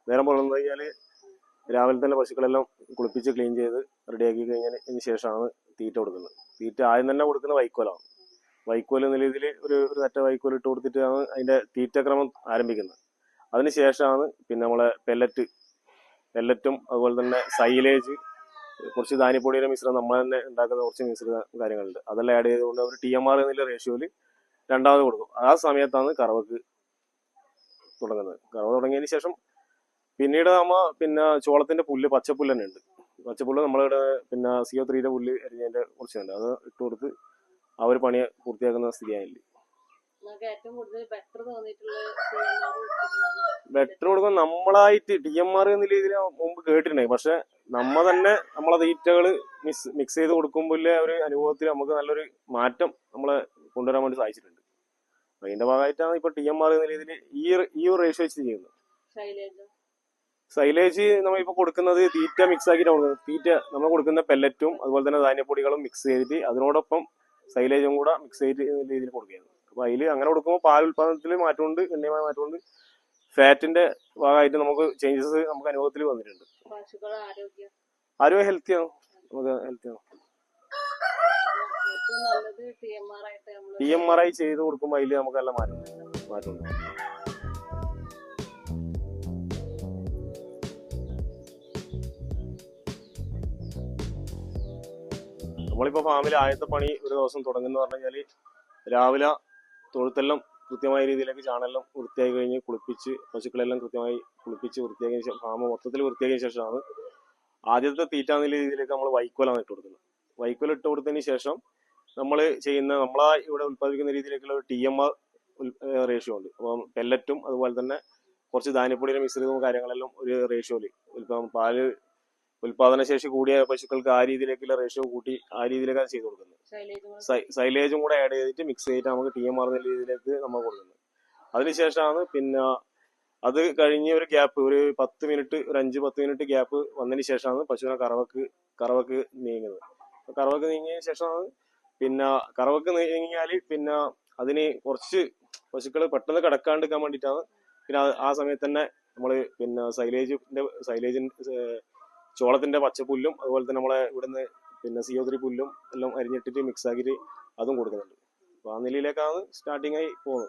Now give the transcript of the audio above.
നേരം പുലർന്നു കഴിഞ്ഞാൽ രാവിലെ തന്നെ പശുക്കളെല്ലാം കുളിപ്പിച്ച് ക്ലീൻ ചെയ്ത് റെഡിയാക്കി കഴിഞ്ഞതിന് ശേഷമാണ് തീറ്റ കൊടുക്കുന്നത്. തീറ്റ ആദ്യം തന്നെ കൊടുക്കുന്ന വൈക്കോലാണ്. വൈക്കോൽ എന്ന രീതിയിൽ ഒരു തറ്റ വൈക്കോൽ ഇട്ട് കൊടുത്തിട്ടാണ് അതിൻ്റെ തീറ്റക്രമം ആരംഭിക്കുന്നത്. അതിനുശേഷമാണ് പിന്നെ നമ്മളെ പെല്ലറ്റും അതുപോലെ തന്നെ സൈലേജ്, കുറച്ച് ധാന്യപ്പൊടിയുടെ മിശ്രം നമ്മൾ തന്നെ ഉണ്ടാക്കുന്ന കുറച്ച് മിശ്രിത കാര്യങ്ങളുണ്ട്. അതെല്ലാം ആഡ് ചെയ്തുകൊണ്ട് ഒരു TMR എന്നുള്ള റേഷ്യോയിൽ രണ്ടാമത് കൊടുക്കും. ആ സമയത്താണ് കറവക്ക് തുടങ്ങുന്നത്. കറവ തുടങ്ങിയതിന് ശേഷം പിന്നീട് പിന്നെ ചോളത്തിന്റെ പുല്ല്, പച്ചപ്പുല്ല് തന്നെ ഉണ്ട്. പച്ചപ്പുല്ല് നമ്മളിവിടെ പിന്നെ CO3 പുല്ല് അരിഞ്ഞതിന്റെ കുറച്ചുണ്ട്. അത് ഇട്ട് കൊടുത്ത് ആ ഒരു പണി പൂർത്തിയാക്കുന്ന സ്ഥിതിയായില്ല. ബെറ്റർ കൊടുക്കാൻ നമ്മളായിട്ട് TMR എന്ന രീതിയിൽ മുമ്പ് കേട്ടിട്ടുണ്ടായി. പക്ഷെ നമ്മളെ തീറ്റകൾ മിക്സ് ചെയ്ത് കൊടുക്കുമ്പോൾ ഒരു അനുഭവത്തിൽ നമുക്ക് നല്ലൊരു മാറ്റം നമ്മളെ കൊണ്ടുവരാൻ വേണ്ടി സാധിച്ചിട്ടുണ്ട്. അതിന്റെ ഭാഗമായിട്ടാണ് ഇപ്പൊ TMR എന്ന രീതിയിൽ ഈ ഒരു റേഷ്യോ വെച്ച് ചെയ്യുന്നത്. സൈലേജ് നമ്മളിപ്പോ കൊടുക്കുന്നത് തീറ്റ മിക്സ് ആക്കിയിട്ടാണ് കൊടുക്കുന്നത്. തീറ്റ നമ്മൾ കൊടുക്കുന്ന പെല്ലറ്റും അതുപോലെ തന്നെ ധാന്യപ്പൊടികളും മിക്സ് ചെയ്തിട്ട് അതിനോടൊപ്പം സൈലേജും കൂടെ മിക്സ് ചെയ്ത് രീതിയിൽ കൊടുക്കുകയാണ്. അപ്പൊ അതിൽ അങ്ങനെ കൊടുക്കുമ്പോൾ പാൽ ഉൽപാദനത്തിൽ മാറ്റമുണ്ട്, ഗണ്യമായ മാറ്റമുണ്ട്. ഫാറ്റിന്റെ ഭാഗമായിട്ട് നമുക്ക് ചേഞ്ചസ് നമുക്ക് അനുഭവത്തിൽ വന്നിട്ടുണ്ട്. ആരോഗ്യം ഹെൽത്തിയാണ്, നമുക്ക് ഹെൽത്തിയാണ്. TMR ആയി ചെയ്ത് കൊടുക്കുമ്പോൾ അതിൽ നമുക്ക് നല്ല മാറ്റമുണ്ട്. നമ്മളിപ്പോ ഫാമിൽ ആദ്യത്തെ പണി ഒരു ദിവസം തുടങ്ങുന്ന പറഞ്ഞു കഴിഞ്ഞാല് രാവിലെ തൊഴുത്തെല്ലാം കൃത്യമായ രീതിയിലേക്ക് ചാണെല്ലാം വൃത്തിയാക്കി കഴിഞ്ഞ് കുളിപ്പിച്ച് പശുക്കളെല്ലാം കൃത്യമായി കുളിപ്പിച്ച് വൃത്തിയാക്കിയ ശേഷം ഫാം മൊത്തത്തിൽ വൃത്തിയാക്കിയ ശേഷമാണ് ആദ്യത്തെ തീറ്റാന്ന രീതിയിലേക്ക് നമ്മൾ വൈക്കോലാണ് ഇട്ട് കൊടുക്കുന്നത്. വൈക്കോൽ ഇട്ട് കൊടുത്തതിന് ശേഷം നമ്മൾ ചെയ്യുന്ന നമ്മളാ ഇവിടെ ഉത്പാദിപ്പിക്കുന്ന രീതിയിലേക്കുള്ള ഒരു TMR റേഷ്യോ ഉണ്ട്. അപ്പം പെല്ലറ്റും അതുപോലെ തന്നെ കുറച്ച് ധാന്യപ്പൊടിയുടെ മിശ്രിതവും കാര്യങ്ങളെല്ലാം ഒരു റേഷ്യോയിൽ പാല് ഉൽപാദനശേഷി കൂടിയ പശുക്കൾക്ക് ആ രീതിയിലേക്കുള്ള റേഷ്യോ കൂട്ടി ആ രീതിയിലേക്കാണ് ചെയ്ത് കൊടുക്കുന്നത്. സൈലേജും കൂടെ ആഡ് ചെയ്തിട്ട് മിക്സ് ചെയ്തിട്ട് നമുക്ക് TMR എന്ന രീതിയിലേക്ക് നമ്മൾ കൊടുക്കുന്നത്. അതിനുശേഷമാണ് പിന്നെ അത് കഴിഞ്ഞ് ഒരു ഗ്യാപ്പ് ഒരു 10 മിനിറ്റ്, ഒരു 5-10 മിനിറ്റ് ഗ്യാപ്പ് വന്നതിന് ശേഷമാണ് പശുവിനെ കറവക്ക് നീങ്ങുന്നത്. കറവക്ക് നീങ്ങിയതിന് ശേഷമാണ് പിന്നെ കറവക്ക് നീങ്ങിയാൽ പിന്നെ അതിന് കുറച്ച് പശുക്കൾ പെട്ടെന്ന് കിടക്കാണ്ടിരിക്കാൻ വേണ്ടിയിട്ടാണ് പിന്നെ ആ സമയത്ത് തന്നെ നമ്മൾ പിന്നെ സൈലേജിന്റെ ചോളത്തിന്റെ പച്ചപ്പുല്ലും അതുപോലെ തന്നെ നമ്മളെ ഇവിടുന്ന് പിന്നെ CO3 പുല്ലും എല്ലാം അരിഞ്ഞിട്ടിട്ട് മിക്സ് ആക്കിയിട്ട് അതും കൊടുക്കുന്നുണ്ട്. അപ്പൊ ആ നിലയിലേക്കാണ് സ്റ്റാർട്ടിങ് ആയി പോകുന്നത്.